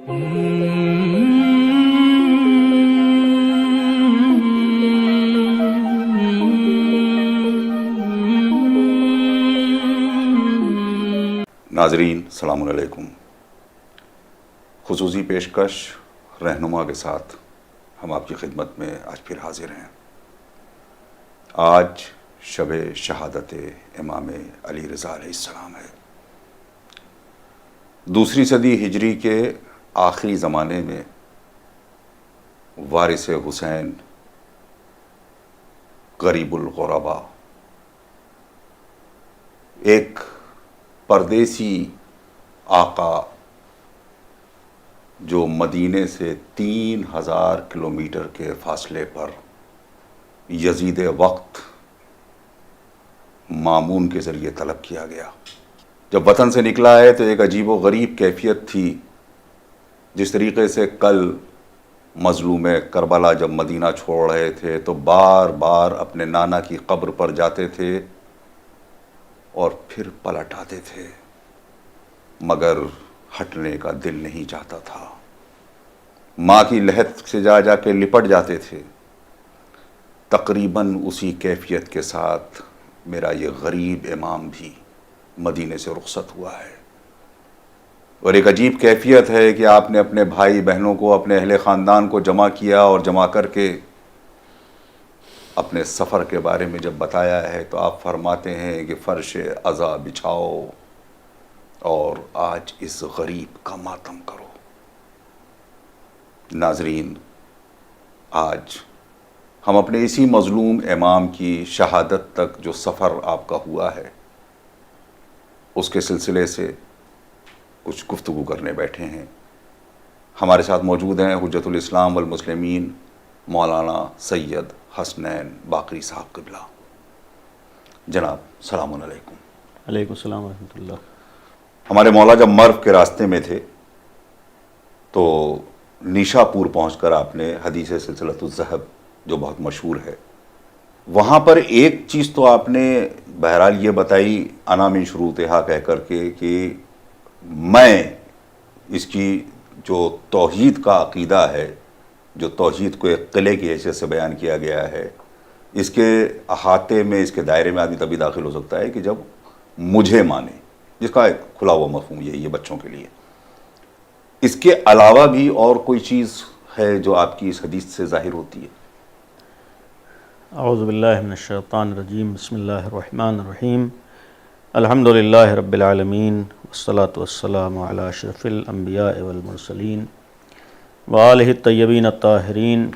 ناظرین السلام علیکم۔ خصوصی پیشکش رہنما کے ساتھ ہم آپ کی خدمت میں آج پھر حاضر ہیں۔ آج شب شہادت امام علی رضا علیہ السلام ہے۔ دوسری صدی ہجری کے آخری زمانے میں وارث حسین غریب الغربا ایک پردیسی آقا جو مدینے سے 3000 کلومیٹر کے فاصلے پر یزید وقت مامون کے ذریعے طلب کیا گیا۔ جب وطن سے نکلا ہے تو ایک عجیب و غریب کیفیت تھی۔ جس طریقے سے کل مظلوم کربلا جب مدینہ چھوڑ رہے تھے تو بار بار اپنے نانا کی قبر پر جاتے تھے اور پھر پلٹ آتے تھے، مگر ہٹنے کا دل نہیں چاہتا تھا۔ ماں کی لحد سے جا جا کے لپٹ جاتے تھے۔ تقریباً اسی کیفیت کے ساتھ میرا یہ غریب امام بھی مدینے سے رخصت ہوا ہے، اور ایک عجیب کیفیت ہے کہ آپ نے اپنے بھائی بہنوں کو، اپنے اہل خاندان کو جمع کیا، اور جمع کر کے اپنے سفر کے بارے میں جب بتایا ہے تو آپ فرماتے ہیں کہ فرش عزا بچھاؤ اور آج اس غریب کا ماتم کرو۔ ناظرین، آج ہم اپنے اسی مظلوم امام کی شہادت تک جو سفر آپ کا ہوا ہے اس کے سلسلے سے کچھ گفتگو کرنے بیٹھے ہیں۔ ہمارے ساتھ موجود ہیں حجت الاسلام والمسلمین مولانا سید حسنین باقری صاحب قبلہ۔ جناب السلام علیکم۔ علیکم السلام ورحمۃ اللہ۔ ہمارے مولا جب مرو کے راستے میں تھے تو نیشا پور پہنچ کر آپ نے حدیث سلسلۃ الذہب جو بہت مشہور ہے، وہاں پر ایک چیز تو آپ نے بہرحال یہ بتائی انا من شروطہا کہہ کر کے کہ میں اس کی جو توحید کا عقیدہ ہے، جو توحید کو ایک قلعے کی حیثیت سے بیان کیا گیا ہے، اس کے احاطے میں، اس کے دائرے میں آدمی تبھی داخل ہو سکتا ہے کہ جب مجھے مانے، جس کا ایک کھلا ہوا مفہوم یہی ہے بچوں کے لیے۔ اس کے علاوہ بھی اور کوئی چیز ہے جو آپ کی اس حدیث سے ظاہر ہوتی ہے؟ اعوذ باللہ من الشیطان الرجیم، بسم اللہ الرحمن الرحیم، الحمد للہ رب العالمین، والصلاة والسلام علی اشرف الانبیاء والمرسلین وآلہ الطیبین الطاہرین،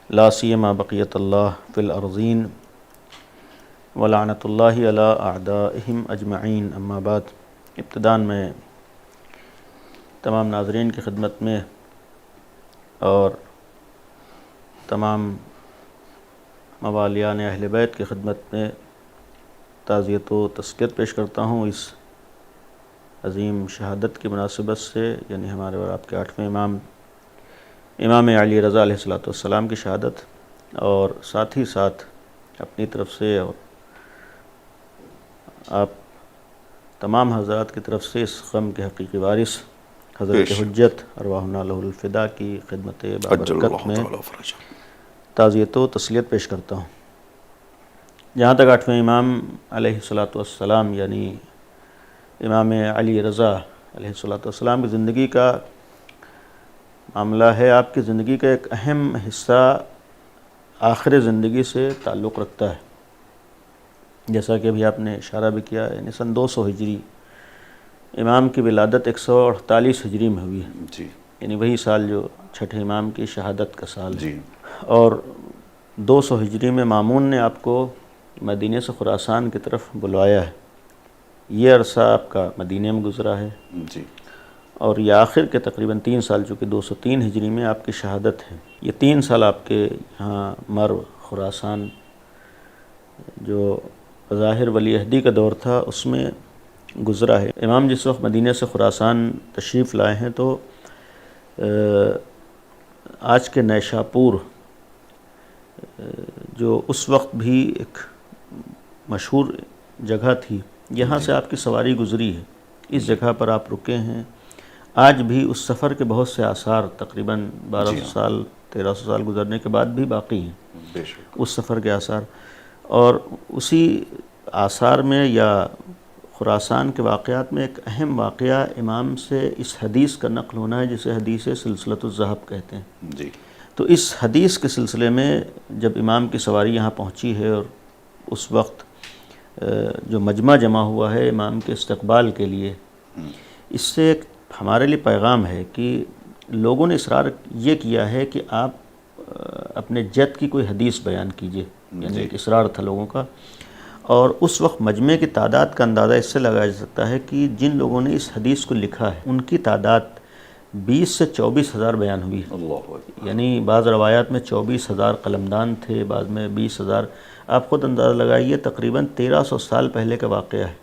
لا سیما بقیت اللہ فی الارضین ولعنۃ اللہ علی اعدائہم اجمعین، اما بعد۔ ابتداءً میں تمام ناظرین کی خدمت میں اور تمام موالیان اہل بیت کی خدمت میں تعزیت و تسلیت پیش کرتا ہوں اس عظیم شہادت کی مناسبت سے، یعنی ہمارے اور آپ کے 8ویں امام علی رضا علیہ السلام کی شہادت، اور ساتھ ہی ساتھ اپنی طرف سے اور آپ تمام حضرات کی طرف سے اس غم کے حقیقی وارث حضرت حجت ارواحنا لہ الفدا کی خدمت بابرکت میں تعزیت و تسلیت پیش کرتا ہوں۔ جہاں تک 8ویں امام علیہ السلام یعنی امام علی رضا علیہ السلام کی زندگی کا معاملہ ہے، آپ کی زندگی کا ایک اہم حصہ آخر زندگی سے تعلق رکھتا ہے، جیسا کہ ابھی آپ نے اشارہ بھی کیا، یعنی سن 200 ہجری امام کی ولادت 148 ہجری میں ہوئی ہے، جی، یعنی وہی سال جو چھٹے امام کی شہادت کا سال ہے۔ جی، اور 200 ہجری میں مامون نے آپ کو مدینے سے خراسان کی طرف بلوایا ہے۔ یہ عرصہ آپ کا مدینے میں گزرا ہے، جی، اور یہ آخر کے تقریباً 3 سال، چونکہ 203 ہجری میں آپ کی شہادت ہے، یہ 3 سال آپ کے یہاں مرو خراسان جو ظاہر ولی عہدی کا دور تھا اس میں گزرا ہے۔ امام جس وقت مدینے سے خراسان تشریف لائے ہیں تو آج کے نیشاپور جو اس وقت بھی ایک مشہور جگہ تھی، یہاں سے آپ کی سواری گزری ہے، اس جگہ پر آپ رکے ہیں۔ آج بھی اس سفر کے بہت سے آثار تقریباً 1200 سال 1300 سال گزرنے کے بعد بھی باقی ہیں، بے شک، اس سفر کے آثار. اور اسی آثار میں یا خراسان کے واقعات میں ایک اہم واقعہ امام سے اس حدیث کا نقل ہونا ہے جسے حدیث سلسلۃ الذہب کہتے ہیں. جی. تو اس حدیث کے سلسلے میں جب امام کی سواری یہاں پہنچی ہے اور اس وقت جو مجمع جمع ہوا ہے امام کے استقبال کے لیے، اس سے ایک ہمارے لیے پیغام ہے کہ لوگوں نے اصرار یہ کیا ہے کہ آپ اپنے جد کی کوئی حدیث بیان کیجئے، یعنی ایک اصرار تھا لوگوں کا. اور اس وقت مجمع کی تعداد کا اندازہ اس سے لگایا جا سکتا ہے کہ جن لوگوں نے اس حدیث کو لکھا ہے ان کی تعداد 20 سے 24 ہزار بیان ہوئی. اللہ اکبر. یعنی بعض روایات میں 24 ہزار قلمدان تھے، بعض میں 20 ہزار. آپ خود اندازہ لگائیے، تقریباً 1300 سال پہلے کا واقعہ ہے.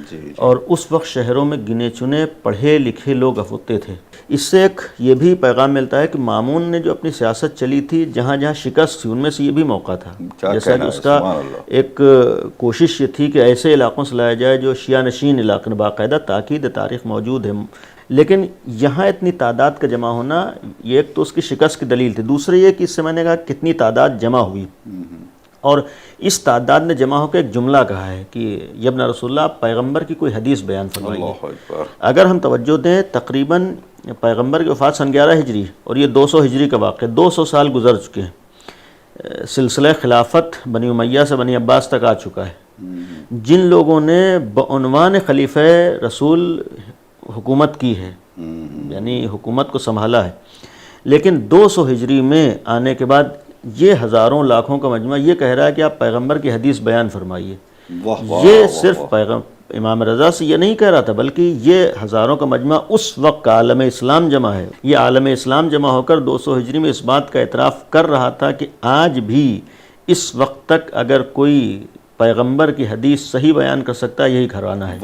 جی. اور اس وقت شہروں میں گنے چنے پڑھے لکھے لوگ افوتے تھے. اس سے ایک یہ بھی پیغام ملتا ہے کہ مامون نے جو اپنی سیاست چلی تھی، جہاں جہاں شکست تھی ان میں سے یہ بھی موقع تھا. جیسا کہ اس کا ایک کوشش یہ تھی کہ ایسے علاقوں سے لایا جائے جو شیعہ نشین علاقے، باقاعدہ تاکید تاریخ موجود ہے. لیکن یہاں اتنی تعداد کا جمع ہونا، یہ ایک تو اس کی شکست کی دلیل تھی. دوسرے یہ کہ اس سے میں نے کہا کتنی تعداد جمع ہوئی، اور اس تعداد نے جمع ہو کے ایک جملہ کہا ہے کہ یبن رسول اللہ، آپ پیغمبر کی کوئی حدیث بیان فرمائیے. اللہ اکبر. اگر ہم توجہ دیں، تقریباً پیغمبر کی وفات سن 11 ہجری اور یہ 200 ہجری کا واقعہ، 200 سال گزر چکے ہیں. سلسلہ خلافت بنی امیہ سے بنی عباس تک آ چکا ہے. جن لوگوں نے بعنوان خلیفہ رسول حکومت کی ہے، یعنی حکومت کو سنبھالا ہے، لیکن 200 ہجری میں آنے کے بعد یہ ہزاروں لاکھوں کا مجمع یہ کہہ رہا ہے کہ آپ پیغمبر کی حدیث بیان فرمائیے. یہ صرف امام رضا سے یہ نہیں کہہ رہا تھا، بلکہ یہ ہزاروں کا مجمع اس وقت کا عالم اسلام جمع ہے. یہ عالم اسلام جمع ہو کر 200 ہجری میں اس بات کا اعتراف کر رہا تھا کہ آج بھی اس وقت تک اگر کوئی پیغمبر کی حدیث صحیح بیان کر سکتا ہے یہی گھرانہ ہے.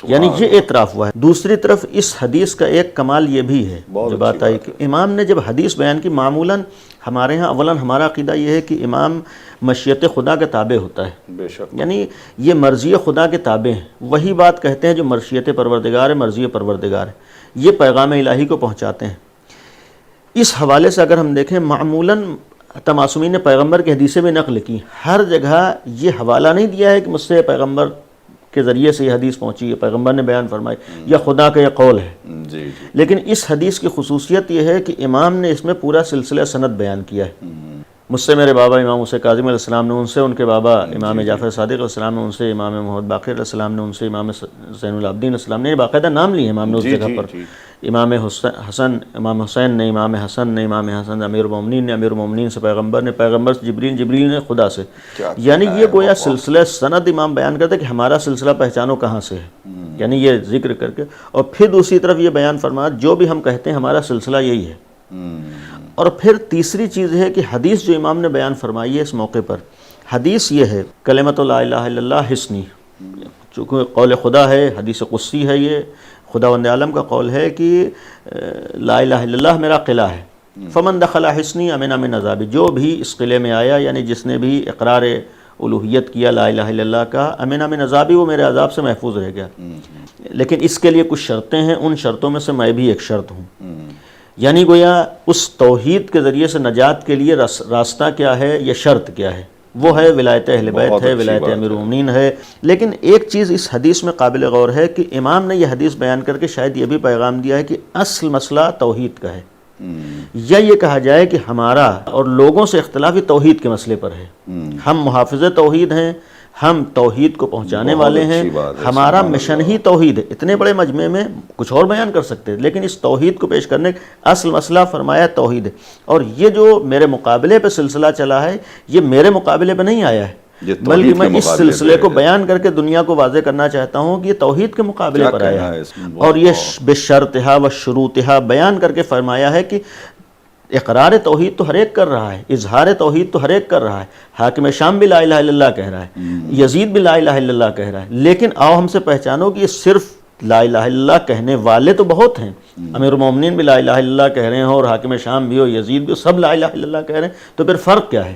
یعنی یہ اعتراف ہوا ہے. دوسری طرف اس حدیث کا ایک کمال یہ بھی ہے جو بات آئی کہ امام نے جب حدیث بیان کی، معمولاً ہمارے ہاں اولاً ہمارا عقیدہ یہ ہے کہ امام مشیت خدا کے تابع ہوتا ہے. بے شک. یعنی یہ مرضی خدا کے تابع ہیں. وہی بات کہتے ہیں جو مرشیت پروردگار ہے، مرضی پروردگار ہے. یہ پیغام الہی کو پہنچاتے ہیں. اس حوالے سے اگر ہم دیکھیں، معمولاً معصومین نے پیغمبر کی حدیثیں بھی نقل کی. ہر جگہ یہ حوالہ نہیں دیا ہے کہ مجھ سے پیغمبر کے ذریعے سے یہ حدیث پہنچی ہے، پیغمبر نے بیان فرمائی، یا خدا کا یہ قول ہے. جی. لیکن اس حدیث کی خصوصیت یہ ہے کہ امام نے اس میں پورا سلسلہ سند بیان کیا ہے. مجھ سے میرے بابا امام حسین کاظم علیہ السلام نے، ان سے ان کے بابا امام جعفر صادق علیہ السلام نے، ان سے امام محمد باقر علیہ السلام نے، ان سے امام زین العابدین علیہ السلام نے. باقاعدہ نام لیے امام نے اس جگہ پر. امام حسن، امام حسین نے، امام حسن نے، امام حسن امیر المومنین نے، امیر المومنین سے پیغمبر نے، پیغمبر سے جبریل، جبریل نے خدا سے. یعنی یہ گویا سلسلہ سند امام بیان کرتا ہے کہ ہمارا سلسلہ پہچانو کہاں سے ہے. یعنی یہ ذکر کر کے، اور پھر دوسری طرف یہ بیان فرمایا جو بھی ہم کہتے ہیں ہمارا سلسلہ یہی ہے. اور پھر تیسری چیز ہے کہ حدیث جو امام نے بیان فرمائی ہے اس موقع پر، حدیث یہ ہے کلمۃ لا الہ الا اللہ حصنی، چونکہ قول خدا ہے، حدیث قدسی ہے، یہ خداوند عالم کا قول ہے کہ لا الہ الا اللہ میرا قلعہ ہے. فمن دخل حصنی امن من عذابی، جو بھی اس قلعے میں آیا، یعنی جس نے بھی اقرار الوہیت کیا لا الہ الا اللہ کا، امن من عذابی، وہ میرے عذاب سے محفوظ رہ گیا. لیکن اس کے لیے کچھ شرطیں ہیں، ان شرطوں میں سے میں بھی ایک شرط ہوں. یعنی گویا اس توحید کے ذریعے سے نجات کے لیے راستہ کیا ہے یا شرط کیا ہے؟ وہ ہے ولایت اہل بیت ہے، ولایت امیر المومنین ہے. لیکن ایک چیز اس حدیث میں قابل غور ہے کہ امام نے یہ حدیث بیان کر کے شاید یہ بھی پیغام دیا ہے کہ اصل مسئلہ توحید کا ہے، یا یہ کہا جائے کہ ہمارا اور لوگوں سے اختلافی توحید کے مسئلے پر ہے. ہم محافظ توحید ہیں، ہم توحید کو پہنچانے والے ہیں، ہمارا مشن ہی توحید ہے. اتنے بڑے مجمع میں کچھ اور بیان کر سکتے ہیں، لیکن اس توحید کو پیش کرنے اصل مسئلہ فرمایا توحید ہے. اور یہ جو میرے مقابلے پہ سلسلہ چلا ہے، یہ میرے مقابلے پہ نہیں آیا ہے، بلکہ میں اس سلسلے کو بیان کر کے دنیا کو واضح کرنا چاہتا ہوں کہ یہ توحید کے مقابلے پر آیا ہے. اور یہ بشرطہا و شروطہا بیان کر کے فرمایا ہے کہ اقرار توحید تو ہر ایک کر رہا ہے، اظہار توحید تو ہر ایک کر رہا ہے. حاکم شام بھی لا الہ الا اللہ کہہ رہا ہے، یزید بھی لا الہ الا اللہ کہہ رہا ہے. لیکن آؤ ہم سے پہچانو کہ یہ صرف لا الہ الا اللہ کہنے والے تو بہت ہیں. امیر المومنین بھی لا الہ الا اللہ کہہ رہے ہیں، اور حاکم شام بھی ہو، یزید بھی ہو، سب لا الہ الا اللہ کہہ رہے ہیں. تو پھر فرق کیا ہے؟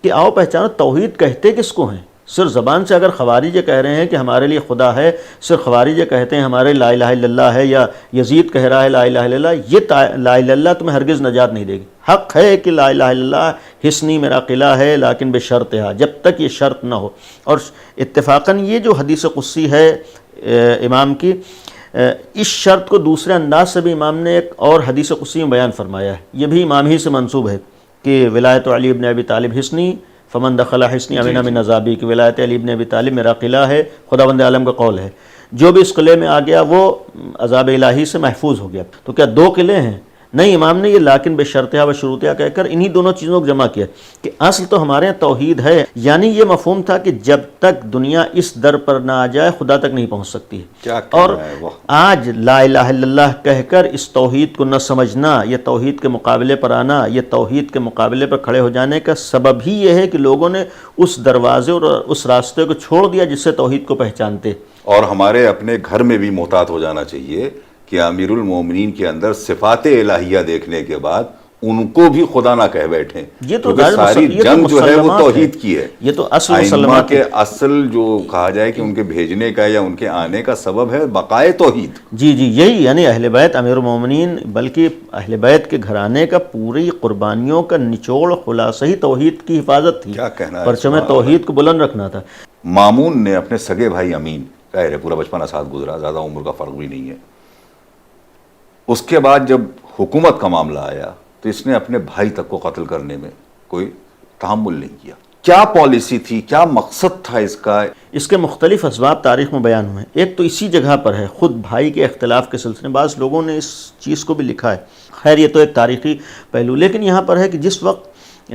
کہ آؤ پہچانو توحید کہتے کس کو ہیں. صرف زبان سے اگر خوارج کہہ رہے ہیں کہ ہمارے لیے خدا ہے، صرف خوارج کہتے ہیں ہمارے لا الہ الا اللہ ہے، یا یزید کہہ رہا ہے لا الہ الا اللہ، یہ لا الہ الا اللہ تمہیں ہرگز نجات نہیں دے گی۔ حق ہے کہ لا الہ الا اللہ حصنی میرا قلعہ ہے، لیکن بشرطھا، جب تک یہ شرط نہ ہو۔ اور اتفاقاً یہ جو حدیث قدسی ہے امام کی، اس شرط کو دوسرے انداز سے بھی امام نے ایک اور حدیث قدسی میں بیان فرمایا ہے، یہ بھی امام ہی سے منسوب ہے کہ ولایت علی ابن ابی طالب حصنی فمن دخل حصنی امن من عذابی، کہ ولایت علی ابن ابی طالب میرا قلعہ ہے، خداوند عالم کا قول ہے، جو بھی اس قلعے میں آ گیا وہ عذاب الہی سے محفوظ ہو گیا۔ تو کیا دو قلعے ہیں؟ نہیں، امام نے یہ لیکن بشرطھا و شروطھا کہہ کر انہی دونوں چیزوں کو جمع کیا کہ اصل تو ہمارے یہاں توحید ہے، یعنی یہ مفہوم تھا کہ جب تک دنیا اس در پر نہ آ جائے خدا تک نہیں پہنچ سکتی ہے۔ اور آج لا الہ الا اللہ کہہ کر اس توحید کو نہ سمجھنا، یہ توحید کے مقابلے پر آنا، یہ توحید کے مقابلے پر کھڑے ہو جانے کا سبب ہی یہ ہے کہ لوگوں نے اس دروازے اور اس راستے کو چھوڑ دیا جس سے توحید کو پہچانتے۔ اور ہمارے اپنے گھر میں بھی محتاط ہو جانا چاہیے کہ امیر المومنین کے اندر صفات الہیہ دیکھنے کے بعد ان کو بھی خدا نہ کہہ بیٹھیں، یہ تو ساری جنگ جو ہے وہ توحید کی ہے۔ یہ تو اصل ائمہ مسلمات کے اصل جو کہا جائے کہ ان کے بھیجنے کا یا ان کے آنے کا سبب ہے بقائے توحید۔ جی یہی، یعنی اہل بیت امیر المومنین، بلکہ اہل بیت کے گھرانے کا پوری قربانیوں کا نچوڑ خلاصہ ہی توحید کی حفاظت تھی، کیا کہنا ہے، پرچم توحید کو بلند رکھنا تھا۔ مامون نے اپنے سگے بھائی امین، ظاہر ہے پورا بچپنا ساتھ گزرا، زیادہ عمر کا فرق بھی نہیں ہے، اس کے بعد جب حکومت کا معاملہ آیا تو اس نے اپنے بھائی تک کو قتل کرنے میں کوئی تحمل نہیں کیا۔ کیا پالیسی تھی، کیا مقصد تھا اس کا؟ اس کے مختلف اسباب تاریخ میں بیان ہوئے ہیں۔ ایک تو اسی جگہ پر ہے، خود بھائی کے اختلاف کے سلسلے میں بعض لوگوں نے اس چیز کو بھی لکھا ہے، خیر یہ تو ایک تاریخی پہلو، لیکن یہاں پر ہے کہ جس وقت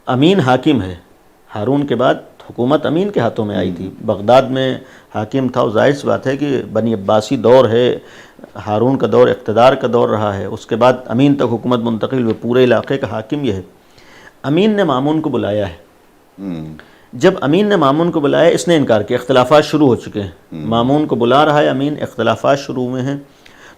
امین حاکم ہے، ہارون کے بعد حکومت امین کے ہاتھوں میں آئی تھی، بغداد میں حاکم تھا، اور ظاہر سی بات ہے کہ بنی عباسی دور ہے، ہارون کا دور اقتدار کا دور رہا ہے، اس کے بعد امین تک حکومت منتقل ہوئی، پورے علاقے کا حاکم یہ ہے۔ امین نے مامون کو بلایا ہے، جب امین نے مامون کو بلایا اس نے انکار کیا، اختلافات شروع ہو چکے ہیں، مامون کو بلا رہا ہے امین، اختلافات شروع ہوئے ہیں،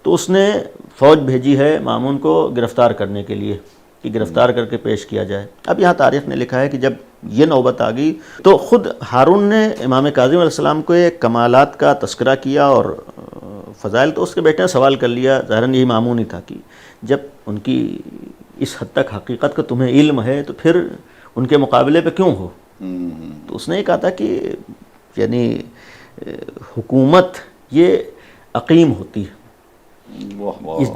تو اس نے فوج بھیجی ہے مامون کو گرفتار کرنے کے لیے کہ گرفتار کر کے پیش کیا جائے۔ اب یہاں تاریخ نے لکھا ہے کہ جب یہ نوبت آ گئی تو خود ہارون نے امام کاظم علیہ السلام کو ایک کمالات کا تذکرہ کیا اور فضائل، تو اس کے بیٹے نے سوال کر لیا، ظاہراً یہی معمول ہی تھا کہ جب ان کی اس حد تک حقیقت کا تمہیں علم ہے تو پھر ان کے مقابلے پہ کیوں ہو؟ تو اس نے یہ کہا تھا کہ یعنی حکومت یہ عقیم ہوتی ہے،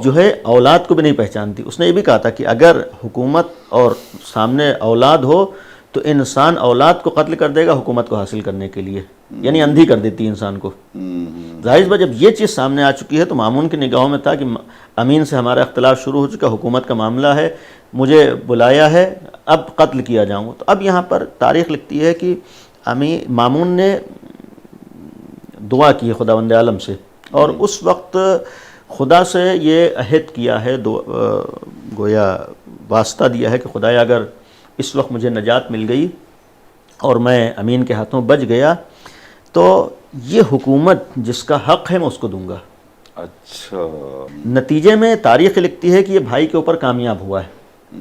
جو ہے اولاد کو بھی نہیں پہچانتی۔ اس نے یہ بھی کہا تھا کہ اگر حکومت اور سامنے اولاد ہو تو انسان اولاد کو قتل کر دے گا حکومت کو حاصل کرنے کے لیے، یعنی اندھی کر دیتی ہے انسان کو۔ ظاہر بات جب یہ چیز سامنے آ چکی ہے تو مامون کی نگاہوں میں تھا کہ امین سے ہمارا اختلاف شروع ہو چکا، حکومت کا معاملہ ہے، مجھے بلایا ہے، اب قتل کیا جاؤں گا۔ تو اب یہاں پر تاریخ لکھتی ہے کہ مامون نے دعا کی خداوند عالم سے، اور اس وقت خدا سے یہ عہد کیا ہے، گویا واسطہ دیا ہے کہ خدایا اگر اس وقت مجھے نجات مل گئی اور میں امین کے ہاتھوں بچ گیا تو یہ حکومت جس کا حق ہے میں اس کو دوں گا۔ اچھا، نتیجے میں تاریخ لکھتی ہے کہ یہ بھائی کے اوپر کامیاب ہوا ہے،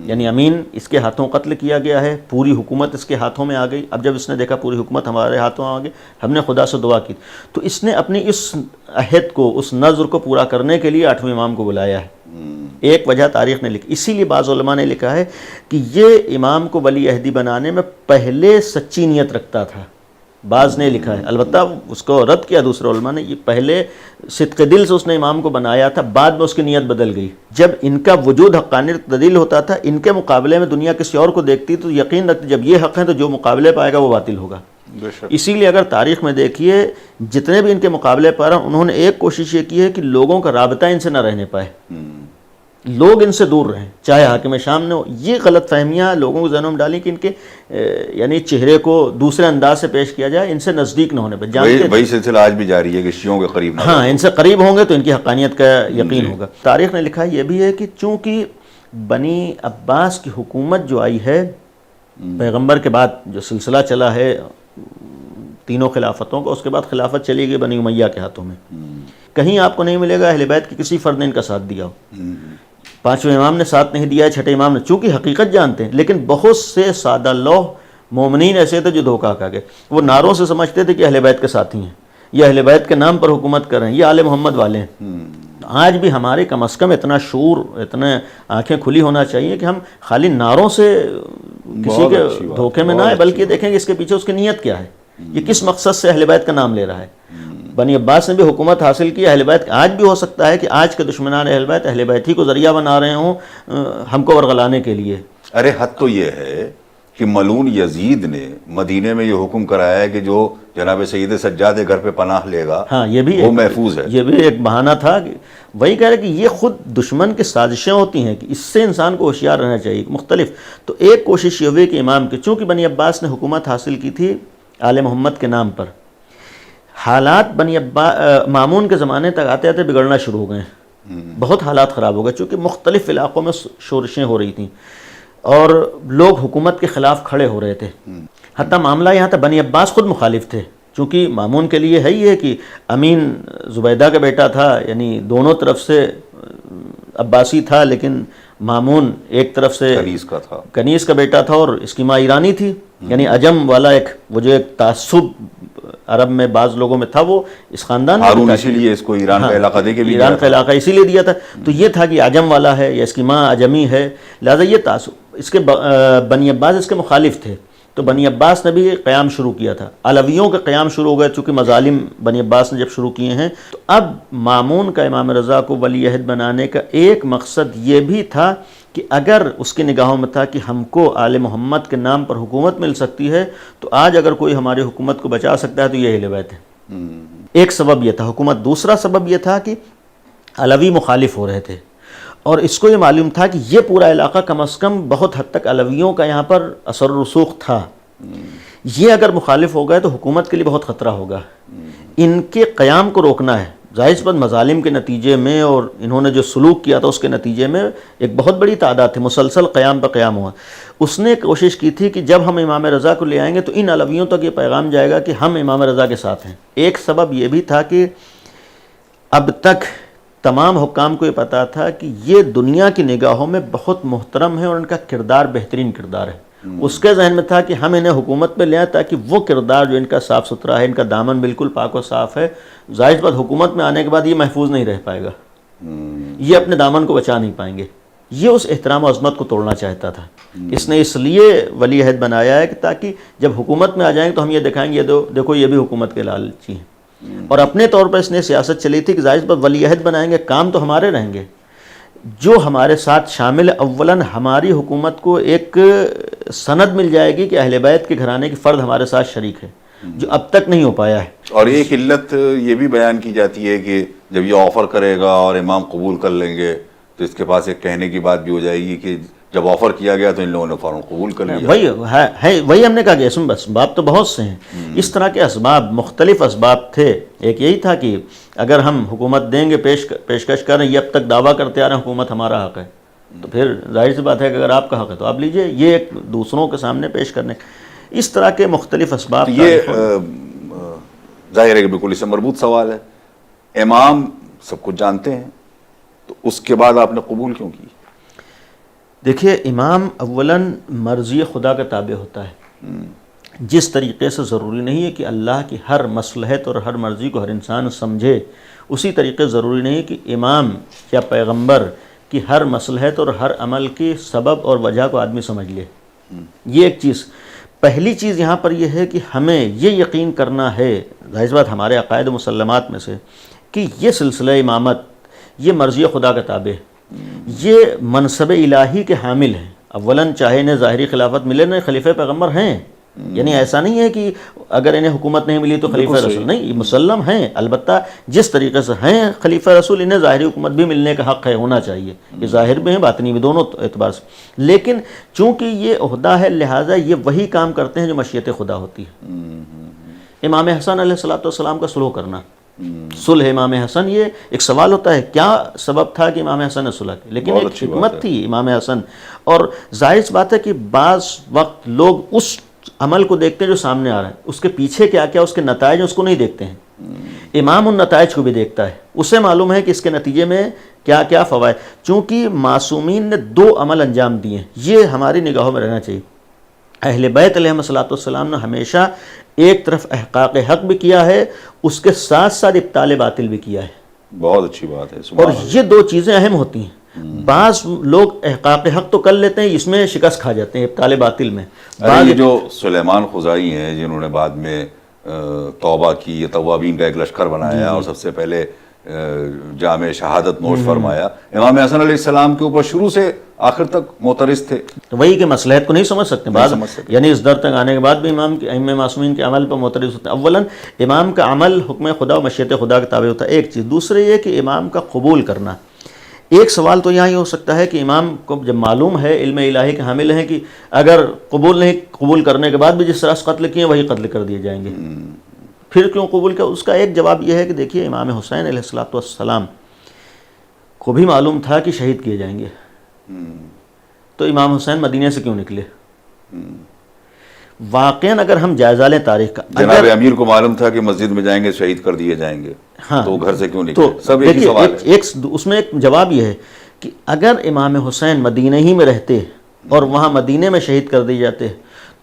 یعنی امین اس کے ہاتھوں قتل کیا گیا ہے، پوری حکومت اس کے ہاتھوں میں آ گئی۔ اب جب اس نے دیکھا پوری حکومت ہمارے ہاتھوں آ گئی، ہم نے خدا سے دعا کی، تو اس نے اپنی اس عہد کو، اس نذر کو پورا کرنے کے لیے 8ویں امام کو بلایا ہے۔ ایک وجہ تاریخ نے لکھی، اسی لیے بعض علماء نے لکھا ہے کہ یہ امام کو ولی عہدی بنانے میں پہلے سچی نیت رکھتا تھا، بعض نے لکھا ہے، البتہ اس کو رد کیا دوسرے علماء نے، یہ پہلے صدق دل سے اس نے امام کو بنایا تھا، بعد میں اس کی نیت بدل گئی۔ جب ان کا وجود حقانیت دلیل ہوتا تھا، ان کے مقابلے میں دنیا کسی اور کو دیکھتی تو یقین رکھتی جب یہ حق ہے تو جو مقابلے پائے گا وہ باطل ہوگا۔ اسی لیے اگر تاریخ میں دیکھیے جتنے بھی ان کے مقابلے پر ہیں، انہوں نے ایک کوشش یہ کی ہے کہ لوگوں کا رابطہ ان سے نہ رہنے پائے، لوگ ان سے دور رہیں، چاہے حاکم شام نے ہو۔ یہ غلط فہمیاں لوگوں کے ذہنوں میں ڈالیں کہ ان کے یعنی چہرے کو دوسرے انداز سے پیش کیا جائے، ان سے نزدیک نہ ہونے پہ۔ وہی سلسلہ آج بھی جاری ہے کہ شیعوں کے قریب نہ، ہاں، ان سے قریب ہوں گے تو ان کی حقانیت کا یقین ہوگا۔ تاریخ نے لکھا یہ بھی ہے کہ چونکہ بنی عباس کی حکومت جو آئی ہے پیغمبر کے بعد، جو سلسلہ چلا ہے تینوں خلافتوں کا، اس کے بعد خلافت چلی گئی بنی امیہ کے ہاتھوں میں، کہیں آپ کو نہیں ملے گا اہل بیت کی کسی فرد نے ان کا ساتھ دیا ہو۔ 5ویں امام نے ساتھ نہیں دیا ہے، 6ٹھے امام نے، چونکہ حقیقت جانتے ہیں، لیکن بہت سے سادہ لوح مومنین ایسے تھے جو دھوکہ کھا گئے، وہ نعروں سے سمجھتے تھے کہ اہل بیت کے ساتھی ہیں، یہ اہل بیت کے نام پر حکومت کر رہے ہیں، یہ آل محمد والے ہیں۔ آج بھی ہمارے کم از کم اتنا شعور، اتنا آنکھیں کھلی ہونا چاہیے کہ ہم خالی نعروں سے کسی کے دھوکے میں نہ آئے، بلکہ دیکھیں کہ اس کے پیچھے اس کی نیت کیا ہے، یہ کس مقصد سے اہل بیت کا نام لے رہا ہے۔ بنی عباس نے بھی حکومت حاصل کی اہل بیت، آج بھی ہو سکتا ہے کہ آج کے دشمنان اہل بیت ہی کو ذریعہ بنا رہے ہوں ہم کو ورغلانے کے لیے۔ ارے حد تو یہ ہے کہ ملعون یزید نے مدینے میں یہ حکم کرایا ہے کہ جو جناب سید سجاد کے گھر پہ پناہ لے گا ہاں یہ بھی وہ محفوظ ہے۔ یہ بھی ایک بہانہ تھا کہ وہی کہہ رہے کہ یہ خود دشمن کی سازشیں ہوتی ہیں کہ اس سے انسان کو ہوشیار رہنا چاہیے مختلف۔ تو ایک کوشش یہ ہوئی کہ امام کی، چونکہ بنی عباس نے حکومت حاصل کی تھی آل محمد کے نام پر، حالات مامون کے زمانے تک آتے آتے بگڑنا شروع ہو گئے، بہت حالات خراب ہو گئے، چونکہ مختلف علاقوں میں شورشیں ہو رہی تھیں اور لوگ حکومت کے خلاف کھڑے ہو رہے تھے، حتیٰ معاملہ یہاں تک بنی عباس خود مخالف تھے، چونکہ مامون کے لیے ہے یہ کہ امین زبیدہ کا بیٹا تھا، یعنی دونوں طرف سے عباسی تھا، لیکن مامون ایک طرف سے کنیز کا بیٹا تھا اور اس کی ماں ایرانی تھی، یعنی عجم والا وہ جو ایک تعصب عرب میں بعض لوگوں میں تھا، وہ اس خاندان ہارون اسی لیے اس کو ایران کا علاقہ دے کے بھی ایران کا علاقہ اسی لیے دیا تھا، تو یہ تھا کہ عجم والا ہے یا اس کی ماں عجمی ہے، لہذا یہ تعصب اس کے بنی عباس اس کے مخالف تھے، تو بنی عباس نے بھی قیام شروع کیا تھا، علویوں کا قیام شروع ہو گیا، چونکہ مظالم بنی عباس نے جب شروع کیے ہیں، تو اب مامون کا امام رضا کو ولی عہد بنانے کا ایک مقصد یہ بھی تھا کہ اگر اس کی نگاہوں میں تھا کہ ہم کو آل محمد کے نام پر حکومت مل سکتی ہے، تو آج اگر کوئی ہماری حکومت کو بچا سکتا ہے تو یہ اہل بیت ہے۔ ایک سبب یہ تھا حکومت، دوسرا سبب یہ تھا کہ علوی مخالف ہو رہے تھے اور اس کو یہ معلوم تھا کہ یہ پورا علاقہ کم از کم بہت حد تک علویوں کا یہاں پر اثر و رسوخ تھا، یہ اگر مخالف ہو گئے تو حکومت کے لیے بہت خطرہ ہوگا، ان کے قیام کو روکنا ہے۔ ظاہر سی بات مظالم کے نتیجے میں اور انہوں نے جو سلوک کیا تھا اس کے نتیجے میں ایک بہت بڑی تعداد تھی، مسلسل قیام پر قیام ہوا۔ اس نے کوشش کی تھی کہ جب ہم امام رضا کو لے آئیں گے تو ان علویوں تک یہ پیغام جائے گا کہ ہم امام رضا کے ساتھ ہیں۔ ایک سبب یہ بھی تھا کہ اب تک تمام حکام کو یہ پتا تھا کہ یہ دنیا کی نگاہوں میں بہت محترم ہے اور ان کا کردار بہترین کردار ہے، اس کے ذہن میں تھا کہ ہم انہیں حکومت پہ لے آئیں تاکہ وہ کردار جو ان کا صاف ستھرا ہے، ان کا دامن بالکل پاک و صاف ہے، ظاہر بات حکومت میں آنے کے بعد یہ محفوظ نہیں رہ پائے گا، یہ اپنے دامن کو بچا نہیں پائیں گے، یہ اس احترام و عظمت کو توڑنا چاہتا تھا۔ اس نے اس لیے ولی عہد بنایا ہے کہ تاکہ جب حکومت میں آ جائیں تو ہم یہ دکھائیں گے دیکھو یہ بھی حکومت کے لالچی ہیں، اور اپنے طور پر اس نے سیاست چلی تھی کہ ظاہر بات ولی عہد بنائیں گے، کام تو ہمارے رہیں گے، جو ہمارے ساتھ شامل اولاً ہماری حکومت کو ایک سند مل جائے گی کہ اہل بیت کے گھرانے کی فرد ہمارے ساتھ شریک ہے، جو اب تک نہیں ہو پایا ہے۔ اور ایک علت یہ بھی بیان کی جاتی ہے کہ جب یہ آفر کرے گا اور امام قبول کر لیں گے تو اس کے پاس ایک کہنے کی بات بھی ہو جائے گی کہ جب آفر کیا گیا تو ان لوگوں نے فوراً قبول کر لیا۔ وہی ہم نے کہا کہ اسباب تو بہت سے ہیں، اس طرح کے اسباب مختلف اسباب تھے، ایک یہی تھا کہ اگر ہم حکومت دیں گے، پیشکش کر رہے ہیں، یہ اب تک دعویٰ کرتے آ رہے ہیں حکومت ہمارا حق ہے، تو پھر ظاہر سی بات ہے کہ اگر آپ کا حق ہے تو آپ لیجئے، یہ ایک دوسروں کے سامنے پیش کرنے، اس طرح کے مختلف اسباب۔ یہ ظاہر ہے کہ بالکل اس سے مربوط سوال ہے، امام سب کچھ جانتے ہیں تو اس کے بعد آپ نے قبول کیوں کی؟ دیکھیے امام اولاً مرضی خدا کا تابع ہوتا ہے، جس طریقے سے ضروری نہیں ہے کہ اللہ کی ہر مصلحت اور ہر مرضی کو ہر انسان سمجھے، اسی طریقے ضروری نہیں کہ امام یا پیغمبر کی ہر مصلحت اور ہر عمل کی سبب اور وجہ کو آدمی سمجھ لے۔ یہ ایک چیز، پہلی چیز یہاں پر یہ ہے کہ ہمیں یہ یقین کرنا ہے، ظاہر بات ہمارے عقائد و مسلمات میں سے، کہ یہ سلسلہ امامت یہ مرضی خدا کا تابع ہے، یہ منصب الہی کے حامل ہیں، اولاً چاہے انہیں ظاہری خلافت ملے نہ، خلیفہ پیغمبر ہیں، یعنی ایسا نہیں ہے کہ اگر انہیں حکومت نہیں ملی تو خلیفہ رسول نہیں، یہ مسلم ہیں، البتہ جس طریقے سے ہیں خلیفہ رسول انہیں ظاہری حکومت بھی ملنے کا حق ہے، ہونا چاہیے، یہ ظاہر بھی ہیں باطنی بھی، دونوں اعتبار سے، لیکن چونکہ یہ عہدہ ہے لہٰذا یہ وہی کام کرتے ہیں جو مشیت خدا ہوتی ہے۔ امام حسن علیہ السلام کا صلح کرنا، صلح امام حسن، یہ ایک سوال ہوتا ہے کیا سبب تھا کہ امام حسن نے صلح کی، لیکن ایک حکمت تھی امام حسن، اور ظاہر سی بات ہے کہ بعض وقت لوگ اس عمل کو دیکھتے ہیں جو سامنے آ رہا ہے، اس کے پیچھے کیا کیا اس کے نتائج اس کو نہیں دیکھتے ہیں، امام ان نتائج کو بھی دیکھتا ہے، اسے معلوم ہے کہ اس کے نتیجے میں کیا کیا فوائد، چونکہ معصومین نے 2 عمل انجام دیے ہیں، یہ ہماری نگاہوں میں رہنا چاہیے، اہل بیت علیہ الصلوۃ والسلام نے ہمیشہ ایک طرف احقاق حق بھی کیا ہے، اس کے ساتھ ساتھ ابطال باطل بھی کیا ہے، بہت اچھی بات ہے، اور یہ دو چیزیں اہم ہوتی ہیں۔ بعض لوگ احقاق حق تو کر لیتے ہیں، اس میں شکست کھا جاتے ہیں ابطال باطل میں۔ یہ جو سلیمان خزاعی ہیں جنہوں نے بعد میں توبہ کی، توابین کا ایک لشکر بنایا اور سب سے پہلے جامع شہادت نوش فرمایا، امام حسن علیہ السلام کے اوپر شروع سے آخر تک معترض تھے، تو وہی کہ مصلحت کو نہیں سمجھ سکتے بعض، یعنی اس در تک آنے کے بعد بھی امام کے ائمہ معصومین کے عمل پر معترض ہوتے ہیں۔ اولاً امام کا عمل حکم خدا و مشیت خدا کے تابع ہوتا ہے، ایک چیز۔ دوسرے یہ کہ امام کا قبول کرنا۔ ایک سوال تو یہاں یہ ہو سکتا ہے کہ امام کو جب معلوم ہے، علم الہی کے حامل ہیں، کہ اگر قبول کرنے کے بعد بھی جس طرح سے قتل کیے وہی قتل کر دیے جائیں گے، پھر کیوں قبول کیا؟ اس کا ایک جواب یہ ہے کہ دیکھیے امام حسین علیہ الصلوۃ والسلام کو بھی معلوم تھا کہ شہید کیے جائیں گے، تو امام حسین مدینے سے کیوں نکلے؟ واقعاً اگر ہم جائزہ لیں تاریخ کا، جناب امیر کو معلوم تھا کہ مسجد میں جائیں گے شہید کر دیے جائیں گے، تو گھر سے کیوں نکلے؟ سب ایک ہی سوال ہے۔ اس میں ایک جواب یہ ہے کہ اگر امام حسین مدینہ ہی میں رہتے اور وہاں مدینے میں شہید کر دیے جاتے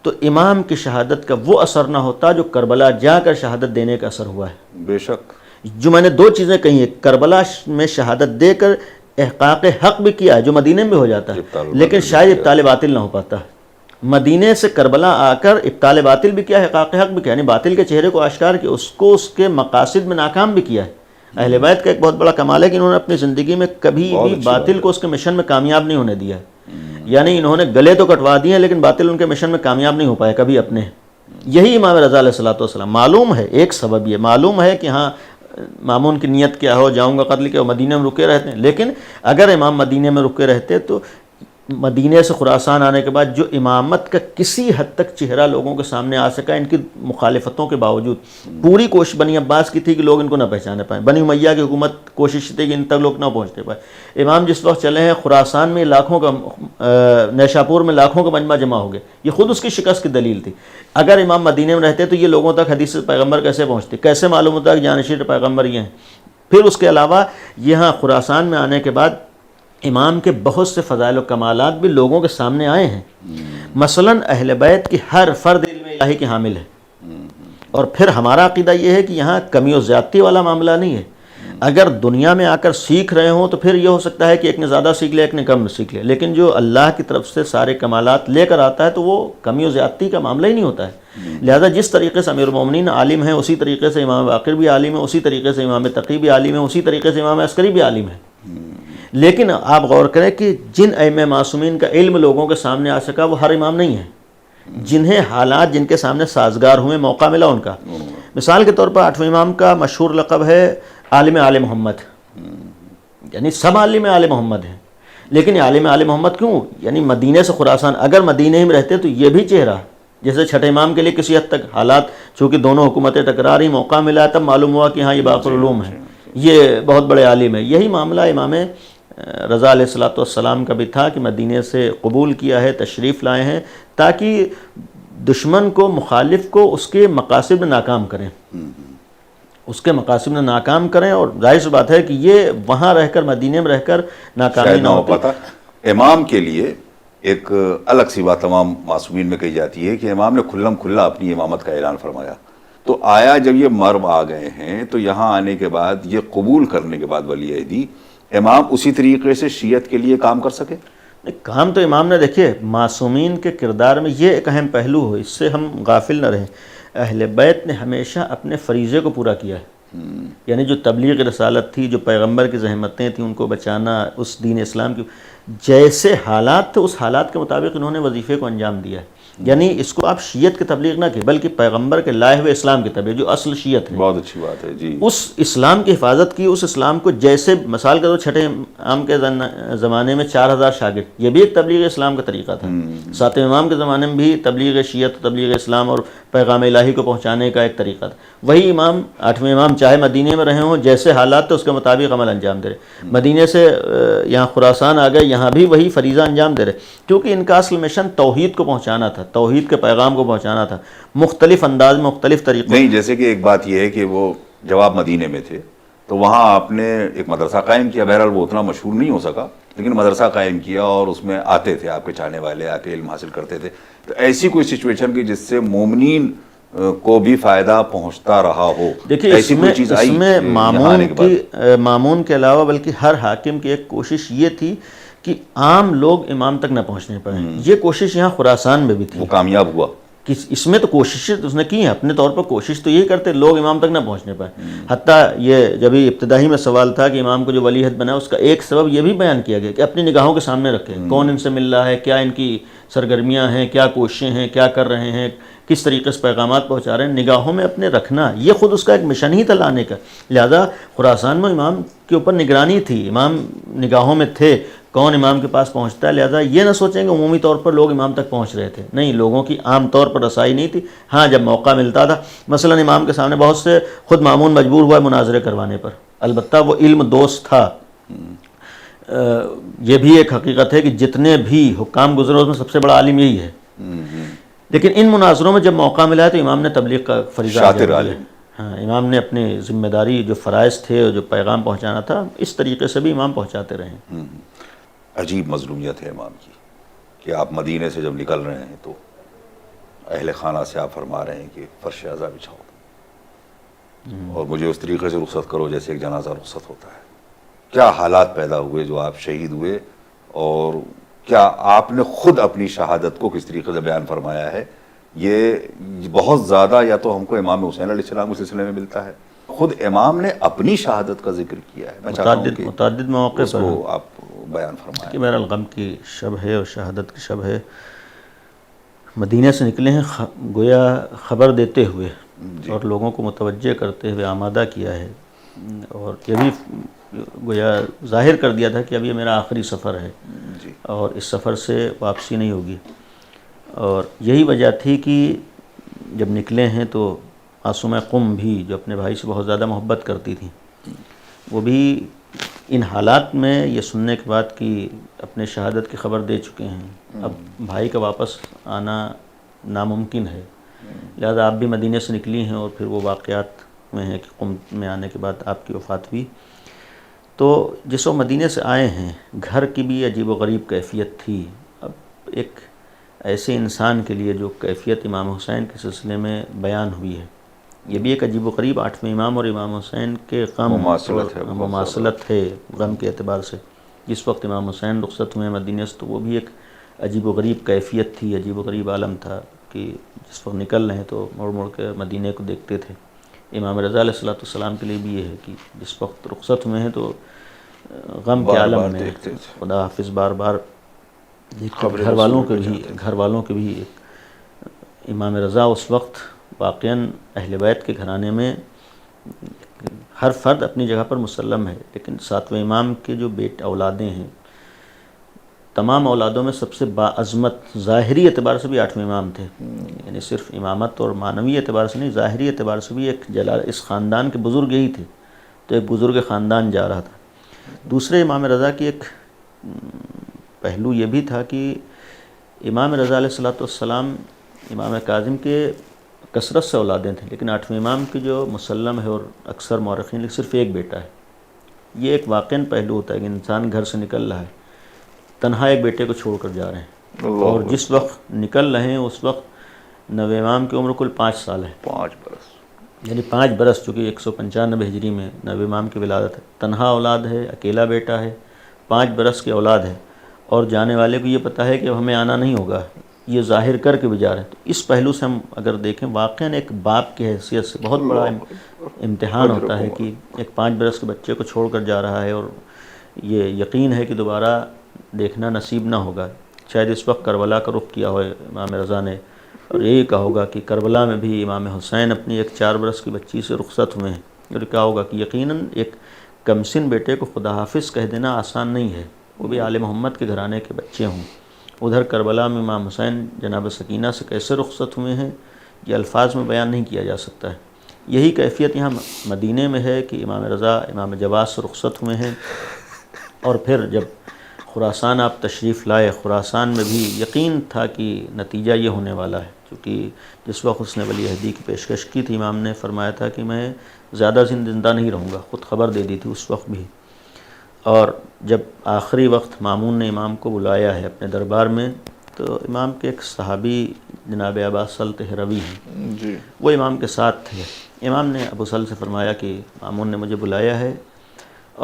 تو امام کی شہادت کا وہ اثر نہ ہوتا جو کربلا جا کر شہادت دینے کا اثر ہوا ہے۔ بے شک، جو میں نے دو چیزیں کہی ہیں، کربلا میں شہادت دے کر احقاق حق بھی کیا ہے جو مدینے میں ہو جاتا ہے، لیکن شاید ابطال باطل نہ ہو پاتا۔ مدینے سے کربلا آ کر ابطال باطل بھی کیا، احقاق حق بھی کیا، یعنی باطل کے چہرے کو آشکار کیا، اس کو اس کے مقاصد میں ناکام بھی کیا ہے۔ اہل بیت کا ایک بہت بڑا کمال ہے کہ انہوں نے اپنی زندگی میں کبھی بھی باطل کو اس کے مشن میں کامیاب نہیں ہونے دیا، یعنی انہوں نے گلے تو کٹوا دیے لیکن باطل ان کے مشن میں کامیاب نہیں ہو پائے کبھی اپنے۔ یہی امام رضا علیہ الصلوۃ والسلام، معلوم ہے ایک سبب یہ معلوم ہے کہ ہاں مامون کی نیت کیا ہو، جاؤں گا قتل کیا، وہ مدینہ میں رکے رہتے ہیں، لیکن اگر امام مدینہ میں رکے رہتے تو مدینہ سے خراسان آنے کے بعد جو امامت کا کسی حد تک چہرہ لوگوں کے سامنے آ سکا، ان کی مخالفتوں کے باوجود پوری کوشش بنی عباس کی تھی کہ لوگ ان کو نہ پہچانے پائیں، بنی امیہ کی حکومت کوشش تھی کہ ان تک لوگ نہ پہنچتے پائے۔ امام جس وقت چلے ہیں خراسان میں لاکھوں کا، نیشاپور میں لاکھوں کا مجمع جمع ہو گئے، یہ خود اس کی شکست کی دلیل تھی۔ اگر امام مدینہ میں رہتے تو یہ لوگوں تک حدیث پیغمبر کیسے پہنچتے، کیسے معلوم ہوتا کہ جانشین پیغمبر یہ ہیں؟ پھر اس کے علاوہ یہاں خراسان میں آنے کے بعد امام کے بہت سے فضائل و کمالات بھی لوگوں کے سامنے آئے ہیں، مثلاً اہل بیت کی ہر فرد علم الہی کے حامل ہے، اور پھر ہمارا عقیدہ یہ ہے کہ یہاں کمی و زیادتی والا معاملہ نہیں ہے۔ اگر دنیا میں آ کر سیکھ رہے ہوں تو پھر یہ ہو سکتا ہے کہ ایک نے زیادہ سیکھ لے ایک نے کم سیکھ لے، لیکن جو اللہ کی طرف سے سارے کمالات لے کر آتا ہے تو وہ کمی و زیادتی کا معاملہ ہی نہیں ہوتا ہے۔ لہذا جس طریقے سے امیر المومنین عالم ہیں اسی طریقے سے امام باقر بھی عالم ہے، اسی طریقے سے امام تقی بھی عالم ہے، اسی طریقے سے امام عسکری بھی عالم ہے۔ لیکن آپ غور کریں کہ جن ائمہ معصومین کا علم لوگوں کے سامنے آ سکا وہ ہر امام نہیں ہے، جنہیں حالات جن کے سامنے سازگار ہوئے، موقع ملا ان کا۔ مثال کے طور پر 8ویں امام کا مشہور لقب ہے عالم آل محمد، یعنی سب عالم آل محمد ہیں، لیکن عالم آل محمد کیوں؟ یعنی مدینے سے خراسان، اگر مدینے میں رہتے تو یہ بھی چہرہ، جیسے چھٹے امام کے لیے کسی حد تک حالات چونکہ دونوں حکومتیں ٹکرا رہی، موقع ملا تب معلوم ہوا کہ ہاں یہ باقر العلوم ہے، یہ بہت بڑے عالم ہے۔ یہی معاملہ امام رضا علیہ الصلوۃ والسلام کا بھی تھا کہ مدینے سے قبول کیا ہے، تشریف لائے ہیں تاکہ دشمن کو، مخالف کو اس کے مقاصد میں ناکام کریں، اس کے مقاصد میں ناکام کریں، اور ظاہر سی بات ہے کہ یہ وہاں رہ کر، مدینے میں رہ کر ناکامی نہ ہو پاتا۔ امام کے لیے ایک الگ سی بات تمام معصومین میں کہی جاتی ہے کہ امام نے کھلم کھلا اپنی امامت کا اعلان فرمایا، تو آیا جب یہ مرو آ گئے ہیں تو یہاں آنے کے بعد، یہ قبول کرنے کے بعد ولی عہدی، امام اسی طریقے سے شیعت کے لیے کام کر سکے؟ کام تو امام نے، دیکھیے معصومین کے کردار میں یہ ایک اہم پہلو ہو، اس سے ہم غافل نہ رہیں، اہل بیت نے ہمیشہ اپنے فریضے کو پورا کیا ہے، یعنی جو تبلیغ رسالت تھی، جو پیغمبر کی زحمتیں تھیں ان کو بچانا، اس دین اسلام کی جیسے حالات تھے اس حالات کے مطابق انہوں نے وظیفے کو انجام دیا ہے۔ یعنی اس کو آپ شیعت کی تبلیغ نہ کی بلکہ پیغمبر کے لائے ہوئے اسلام کی تبلیغ، جو اصل شیعت ہے، بہت اچھی بات ہے جی، اس اسلام کی حفاظت کی، اس اسلام کو جیسے مثال کے طور چھٹے امام کے زمانے میں 4000 شاگرد، یہ بھی ایک تبلیغ اسلام کا طریقہ تھا۔ 7ویں امام کے زمانے میں بھی تبلیغ شیعت، تبلیغ اسلام اور پیغام الہی کو پہنچانے کا ایک طریقہ تھا۔ وہی امام 8ویں امام چاہے مدینے میں رہے ہوں، جیسے حالات تھے اس کے مطابق عمل انجام دے رہے، مدینے سے یہاں خراسان آ گئے، یہاں بھی وہی فریضہ انجام دے رہے، کیونکہ ان کا اصل مشن توحید کو پہنچانا تھا، توحید کے پیغام کو پہنچانا تھا، مختلف انداز میں، مختلف طریقوں۔ نہیں، جیسے کہ ایک بات یہ ہے کہ وہ جب آپ مدینے میں تھے تو وہاں آپ نے ایک مدرسہ قائم کیا. بہرحال وہ اتنا مشہور نہیں ہو سکا, لیکن مدرسہ قائم کیا اور اس میں آتے تھے آپ کے چاہنے والے, آ کے علم حاصل کرتے تھے. تو ایسی کوئی سچویشن کی جس سے مومنین کو بھی فائدہ پہنچتا رہا ہو, دیکھیے ایسی کوئی چیز آئی اس میں یہاں آنے کے بعد؟ مامون کے علاوہ بلکہ ہر حاکم کی ایک کوشش یہ تھی کہ عام لوگ امام تک نہ پہنچنے پائیں. یہ کوشش یہاں خراسان میں بھی تھی. وہ کامیاب ہوا؟ اس میں تو کوششیں اس نے کی ہیں اپنے طور پر, کوشش تو یہی کرتے لوگ امام تک نہ پہنچنے پائیں. حتیٰ یہ جب ابتدائی میں سوال تھا کہ امام کو جو ولی عہد بنا, اس کا ایک سبب یہ بھی بیان کیا گیا کہ اپنی نگاہوں کے سامنے رکھے کون ان سے مل رہا ہے, کیا ان کی سرگرمیاں ہیں, کیا کوششیں ہیں, کیا کر رہے ہیں, کس طریقے سے پیغامات پہنچا رہے ہیں, نگاہوں میں اپنے رکھنا, یہ خود اس کا ایک مشن ہی تھا لانے کا. لہذا خراسان میں امام کے اوپر نگرانی تھی, امام نگاہوں میں تھے, کون امام کے پاس پہنچتا ہے. لہذا یہ نہ سوچیں کہ عمومی طور پر لوگ امام تک پہنچ رہے تھے, نہیں, لوگوں کی عام طور پر رسائی نہیں تھی. ہاں جب موقع ملتا تھا, مثلا امام کے سامنے بہت سے خود مامون مجبور ہوا ہے مناظرے کروانے پر, البتہ وہ علم دوست تھا. یہ بھی ایک حقیقت ہے کہ جتنے بھی حکام گزرے اس میں سب سے بڑا عالم یہی ہے, لیکن ان مناظروں میں جب موقع ملا ہے تو امام نے تبلیغ کا فریضہ ادا کیا. ہاں, امام نے اپنی ذمہ داری جو فرائض تھے, جو پیغام پہنچانا تھا, اس طریقے سے بھی امام پہنچاتے رہے. عجیب مظلومیت ہے امام کی کہ آپ مدینے سے جب نکل رہے ہیں تو اہل خانہ سے آپ فرما رہے ہیں کہ فرش عزا بچھاؤ اور مجھے اس طریقے سے رخصت کرو جیسے ایک جنازہ رخصت ہوتا ہے. کیا حالات پیدا ہوئے جو آپ شہید ہوئے, اور کیا آپ نے خود اپنی شہادت کو کس طریقے سے بیان فرمایا ہے؟ یہ بہت زیادہ یا تو ہم کو امام حسین علیہ السلام کے سلسلے میں ملتا ہے, خود امام نے اپنی شہادت کا ذکر کیا ہے. میں چاہتا ہوں کہ متعدد مواقع اس کو آپ بیان فرمائیں. کہ بہرحال غم کی شب ہے اور شہادت کی شب ہے. مدینہ سے نکلے ہیں گویا خبر دیتے ہوئے اور لوگوں کو متوجہ کرتے ہوئے آمادہ کیا ہے, اور یہ بھی گویا ظاہر کر دیا تھا کہ اب یہ میرا آخری سفر ہے اور اس سفر سے واپسی نہیں ہوگی. اور یہی وجہ تھی کہ جب نکلے ہیں تو معصومہ قم بھی جو اپنے بھائی سے بہت زیادہ محبت کرتی تھی, وہ بھی ان حالات میں یہ سننے کے بعد کہ اپنے شہادت کی خبر دے چکے ہیں, اب بھائی کا واپس آنا ناممکن ہے. لہذا آپ بھی مدینے سے نکلی ہیں اور پھر وہ واقعات میں ہیں کہ قم میں آنے کے بعد آپ کی وفات ہوئی. تو جس وہ مدینے سے آئے ہیں, گھر کی بھی عجیب و غریب کیفیت تھی. اب ایک ایسے انسان کے لیے جو کیفیت امام حسین کے سلسلے میں بیان ہوئی ہے, یہ بھی ایک عجیب و غریب 8ویں امام اور امام حسین کے غم مماثلت ہے غم کے اعتبار سے. جس وقت امام حسین رخصت ہوئے مدینے سے تو وہ بھی ایک عجیب و غریب کیفیت تھی, عجیب و غریب عالم تھا کہ جس وقت نکل رہے ہیں تو مڑ مڑ کے مدینے کو دیکھتے تھے. امام رضا علیہ السلام کے لیے بھی یہ ہے کہ جس وقت رخصت ہوئے ہیں تو غم کے عالم میں خدا حافظ بار بار گھر والوں کے بھی امام رضا اس وقت واقعاً اہل بیت کے گھرانے میں ہر فرد اپنی جگہ پر مسلم ہے, لیکن 7ویں امام کے جو اولادیں ہیں, تمام اولادوں میں سب سے باعظمت ظاہری اعتبار سے بھی 8ویں امام تھے. یعنی صرف امامت اور معنوی اعتبار سے نہیں, ظاہری اعتبار سے بھی ایک اس خاندان کے بزرگ یہی تھے, تو ایک بزرگ خاندان جا رہا تھا. دوسرے امام رضا کی ایک پہلو یہ بھی تھا کہ امام رضا علیہ السلام امام کاظم کے کثرت سے اولادیں تھیں, لیکن 8ویں امام کی جو مسلم ہے اور اکثر مورخین صرف ایک بیٹا ہے. یہ ایک واقعاً پہلو ہوتا ہے کہ انسان گھر سے نکل رہا ہے, تنہا ایک بیٹے کو چھوڑ کر جا رہے ہیں, اور جس وقت نکل رہے ہیں اس وقت 9ویں امام کی عمر کل 5 سال ہے, 5 برس, یعنی 5 برس, چونکہ 195 ہجری میں 9ویں امام کی ولادت ہے. تنہا اولاد ہے, اکیلا بیٹا ہے, 5 برس کی اولاد ہے, اور جانے والے کو یہ پتہ ہے کہ اب ہمیں آنا نہیں ہوگا, یہ ظاہر کر کے بھی جا رہے ہیں. تو اس پہلو سے ہم اگر دیکھیں واقعاً ایک باپ کی حیثیت سے بہت بڑا امتحان ہوتا ہے کہ ایک 5 برس کے بچے کو چھوڑ کر جا رہا ہے, اور یہ یقین ہے کہ دوبارہ دیکھنا نصیب نہ ہوگا. شاید اس وقت کربلا کا رخ کیا ہو امام رضا نے, اور یہی کہا ہوگا کہ کربلا میں بھی امام حسین اپنی ایک 4 برس کی بچی سے رخصت ہوئے ہیں, اور کہا ہوگا کہ یقیناً ایک کمسن بیٹے کو خدا حافظ کہہ دینا آسان نہیں ہے, وہ بھی آل محمد کے گھرانے کے بچے ہوں. ادھر کربلا میں امام حسین جناب سکینہ سے کیسے رخصت ہوئے ہیں یہ الفاظ میں بیان نہیں کیا جا سکتا ہے. یہی کیفیت یہاں مدینے میں ہے کہ امام رضا امام جواد سے رخصت ہوئے ہیں, اور پھر جب خراسان آپ تشریف لائے, خراسان میں بھی یقین تھا کہ نتیجہ یہ ہونے والا ہے چونکہ جس وقت اس نے ولی عہدی کی پیشکش کی تھی، امام نے فرمایا تھا کہ میں زیادہ زندہ نہیں رہوں گا، خود خبر دے دی تھی اس وقت بھی۔ اور جب آخری وقت مامون نے امام کو بلایا ہے اپنے دربار میں، تو امام کے ایک صحابی جناب ابا سلط ہروی ہیں جی، وہ امام کے ساتھ تھے۔ امام نے ابو سل سے فرمایا کہ مامون نے مجھے بلایا ہے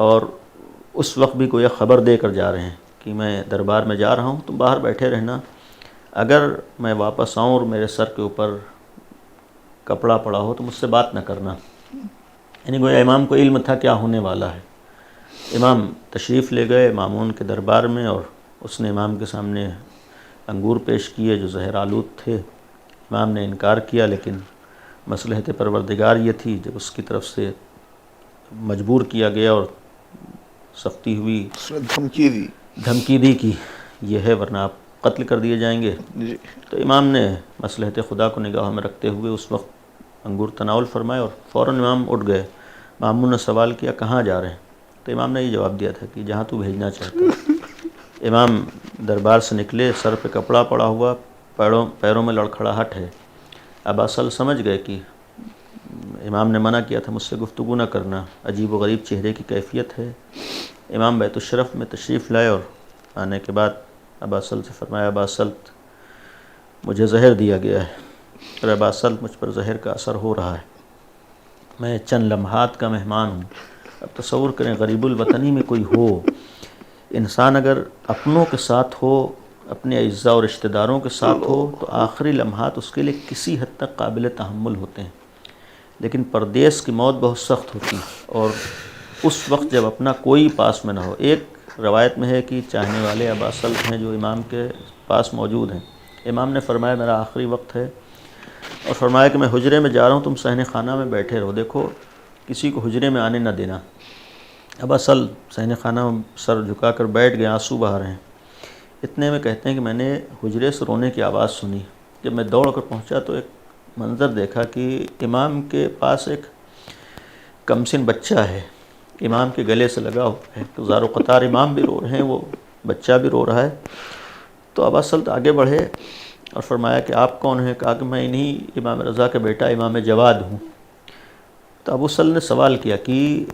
اور اس وقت بھی کوئی خبر دے کر جا رہے ہیں کہ میں دربار میں جا رہا ہوں، تم باہر بیٹھے رہنا، اگر میں واپس آؤں اور میرے سر کے اوپر کپڑا پڑا ہو تو مجھ سے بات نہ کرنا۔ یعنی گویا امام کو علم تھا کیا ہونے والا ہے۔ امام تشریف لے گئے مامون کے دربار میں، اور اس نے امام کے سامنے انگور پیش کیے جو زہر آلود تھے۔ امام نے انکار کیا، لیکن مصلحت پروردگار یہ تھی جب اس کی طرف سے مجبور کیا گیا اور سختی ہوئی، اس نے دھمکی دی۔ دھمکی دی کہ یہ ہے ورنہ آپ قتل کر دیے جائیں گے، جی، تو امام نے مصلحت خدا کو نگاہ میں رکھتے ہوئے اس وقت انگور تناول فرمائے اور فوراً امام اٹھ گئے۔ مامون نے سوال کیا کہاں جا رہے ہیں؟ تو امام نے یہ جواب دیا تھا کہ جہاں تو بھیجنا چاہتا ہے۔ امام دربار سے نکلے، سر پہ کپڑا پڑا ہوا، پیروں میں لڑکھڑاہٹ ہے۔ ابا سل سمجھ گئے کہ امام نے منع کیا تھا مجھ سے گفتگو نہ کرنا، عجیب و غریب چہرے کی کیفیت ہے۔ امام بیت الشرف میں تشریف لائے اور آنے کے بعد ابا سل سے فرمایا ابا سلط مجھے زہر دیا گیا ہے، اور ابا سلط مجھ پر زہر کا اثر ہو رہا ہے، میں چند لمحات کا مہمان ہوں۔ اب تصور کریں غریب الوطنی میں کوئی ہو، انسان اگر اپنوں کے ساتھ ہو، اپنے اعزاء اور رشتہ داروں کے ساتھ ہو تو آخری لمحات اس کے لیے کسی حد تک قابل تحمل ہوتے ہیں، لیکن پردیس کی موت بہت سخت ہوتی ہے، اور اس وقت جب اپنا کوئی پاس میں نہ ہو۔ ایک روایت میں ہے کہ چاہنے والے ابا سلط ہیں جو امام کے پاس موجود ہیں۔ امام نے فرمایا میرا آخری وقت ہے، اور فرمایا کہ میں حجرے میں جا رہا ہوں، تم صحن خانہ میں بیٹھے رہو، دیکھو کسی کو حجرے میں آنے نہ دینا۔ ابا سل صحن خانہ میں سر جھکا کر بیٹھ گئے، آنسو بہا رہے ہیں۔ اتنے میں کہتے ہیں کہ میں نے حجرے سے رونے کی آواز سنی، جب میں دوڑ کر پہنچا تو ایک منظر دیکھا کہ امام کے پاس ایک کمسن بچہ ہے، امام کے گلے سے لگا ہوا ہے، تو زار و قطار امام بھی رو رہے ہیں، وہ بچہ بھی رو رہا ہے۔ تو ابا سلط آگے بڑھے اور فرمایا کہ آپ کون ہیں؟ کہا کہ میں انہی امام رضا کا بیٹا امام جواد ہوں۔ تو ابو سل نے سوال کیا کہ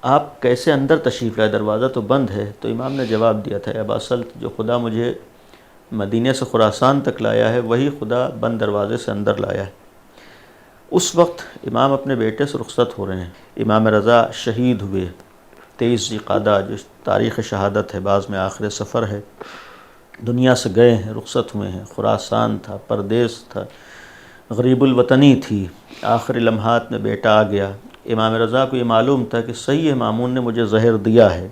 آپ کیسے اندر تشریف لائے، دروازہ تو بند ہے؟ تو امام نے جواب دیا تھا ابا سلط جو خدا مجھے مدینے سے خراسان تک لایا ہے وہی خدا بند دروازے سے اندر لایا ہے۔ اس وقت امام اپنے بیٹے سے رخصت ہو رہے ہیں، امام رضا شہید ہوئے 23 ذوالقعدہ جو تاریخ شہادت ہے، بعض میں آخر سفر ہے، دنیا سے گئے ہیں، رخصت ہوئے ہیں۔ خراسان تھا، پردیس تھا، غریب الوطنی تھی، آخری لمحات میں بیٹا آ گیا۔ امام رضا کو یہ معلوم تھا کہ صحیح ہے مامون نے مجھے زہر دیا ہے،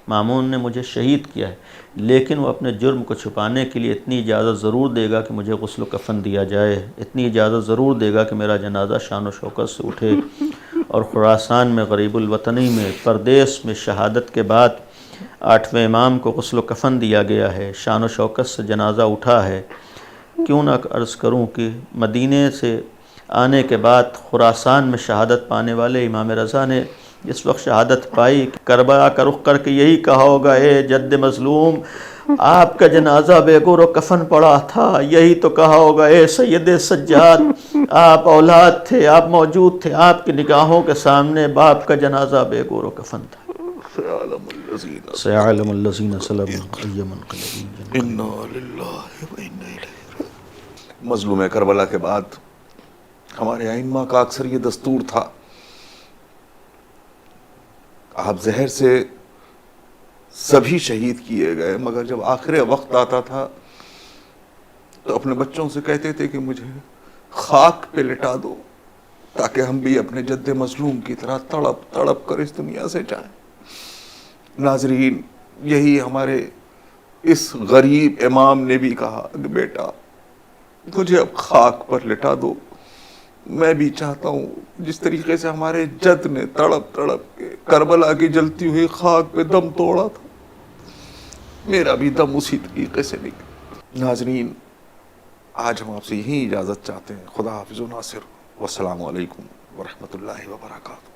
مامون نے مجھے شہید کیا ہے، لیکن وہ اپنے جرم کو چھپانے کے لیے اتنی اجازت ضرور دے گا کہ مجھے غسل و کفن دیا جائے، اتنی اجازت ضرور دے گا کہ میرا جنازہ شان و شوکت سے اٹھے، اور خراسان میں غریب الوطنی میں پردیس میں شہادت کے بعد 8ویں امام کو غسل و کفن دیا گیا ہے، شان و شوکت سے جنازہ اٹھا ہے۔ کیوں نہ عرض کروں کہ مدینے سے آنے کے بعد خراسان میں شہادت پانے والے امام رضا نے اس وقت شہادت پائی کہ کربلا کا رخ کر کے یہی کہا ہوگا اے جد مظلوم آپ کا جنازہ بے گور و کفن پڑا تھا، یہی تو کہا ہوگا اے سید سجاد آپ اولاد تھے، آپ موجود تھے، آپ کی نگاہوں کے سامنے باپ کا جنازہ بے گور و کفن تھا۔ سيعلم الذين سلموا أي منقلب انا للہ و انا الیہ راجعون۔ مظلوم کربلا کے بعد ہمارے ائمہ کا اکثر یہ دستور تھا، آپ زہر سے سبھی شہید کیے گئے، مگر جب آخر وقت آتا تھا تو اپنے بچوں سے کہتے تھے کہ مجھے خاک پہ لٹا دو تاکہ ہم بھی اپنے جد مظلوم کی طرح تڑپ تڑپ کر اس دنیا سے جائیں۔ ناظرین، یہی ہمارے اس غریب امام نے بھی کہا کہ بیٹا مجھے اب خاک پر لٹا دو، میں بھی چاہتا ہوں جس طریقے سے ہمارے جد نے تڑپ تڑپ کے کربلا کی جلتی ہوئی خاک پہ دم توڑا تھا، میرا بھی دم اسی طریقے سے نکلا۔ ناظرین، آج ہم آپ سے یہی اجازت چاہتے ہیں، خدا حافظ و ناصر، والسلام علیکم ورحمۃ اللہ وبرکاتہ۔